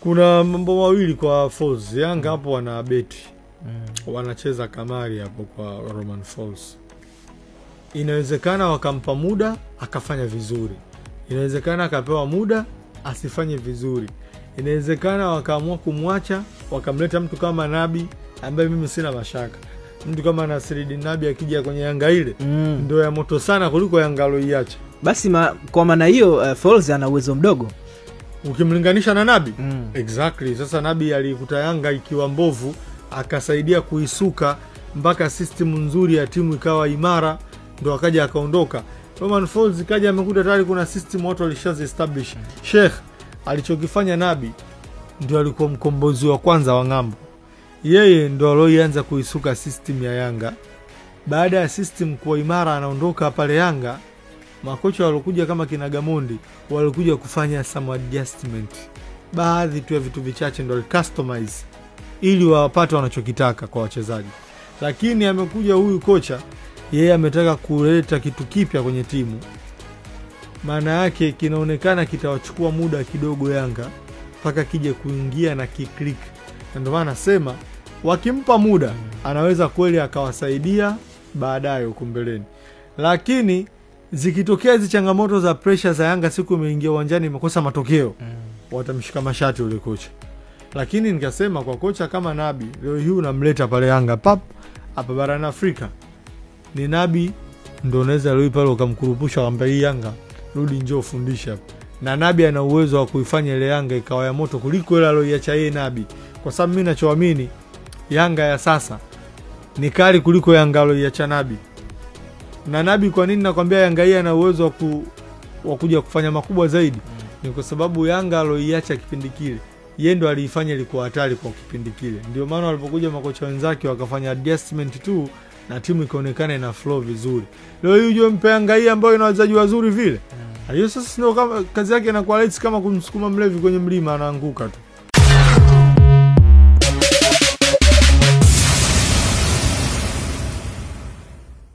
Kuna mambo mawili kwa Falls. Yanga hapo wana beti. Wanacheza kamari hapo kwa Romain Folz. Inawezekana wakampa muda akafanya vizuri. Inawezekana akapewa muda asifanye vizuri. Inawezekana wakaamua kumwacha wakamleta mtu kama Nabi ambaye mimi sina mashaka. Mtu kama Nasreddine Nabi akija kwenye Yanga ile ndio ya moto sana kuliko Yanga aloiacha. Basi kwa maana hiyo Folz ana uwezo mdogo ukimlinganisha na Nabi. Exactly. Sasa Nabi alikuta Yanga ikiwa mbovu akasaidia kuisuka mpaka system nzuri ya timu ikawa imara, ndo akaja akaondoka. Romain Folz kaja amekuta tayari kuna system watu walishazi establish. Sheikh alichokifanya Nabi ndio alikuwa mkombozi wa kwanza wa ngambo. Yeye ndo alianza kuisuka system ya Yanga. Baada ya system kuwa imara anaondoka pale Yanga, makocha walokuja kama kina Gamondi walikuja kufanya some adjustment. Baadhi tu ya vitu vichache ndo customize ili wapate wanachokitaka kwa wachezaji. Lakini amekuja huyu kocha, yeye ametaka kuleta kitu kipya kwenye timu. Maana yake kinaonekana kitawachukua muda kidogo Yanga mpaka kije kuingia na kiklik. Ndio maana nasema wakimpa muda anaweza kweli akawasaidia baadaye huko mbeleni. Lakini zikitokea hizo changamoto za pressure za Yanga siku imeingia uwanjani imekosa matokeo, watamshika mashati ule kocha. Lakini nikasema kwa kocha kama Nabi, leo hii unamleta pale Yanga hapa barani Afrika. Ni Nabi ndio unaweza leo pale ukamkurupusha kwamba hii Yanga rudi njoo fundisha. Na Nabi ana uwezo wa kuifanya ile Yanga ikawa ya moto kuliko ile aliyoiacha yeye Nabi. Kwa sababu mimi ninachoamini Yanga ya sasa ni kali kuliko Yanga aliyoiacha Nabi. Na Nabi kwa nini nakwambia Yanga hii ana uwezo wa kuja kufanya makubwa zaidi? Ni kwa sababu Yanga aliyoiacha kipindi kile yeye ndo aliifanya ilikuwa hatari kwa kipindi kile. Ndio maana walipokuja makocha wenzake wakafanya adjustment tu na timu ikaonekana ina flow vizuri. Leo hii uje mpe Yanga hii ambayo ina wachezaji wazuri vile. Hiyo sasa ndio kama kazi yake inakuwa rahisi kama kumsukuma mlevi kwenye mlima anaanguka tu.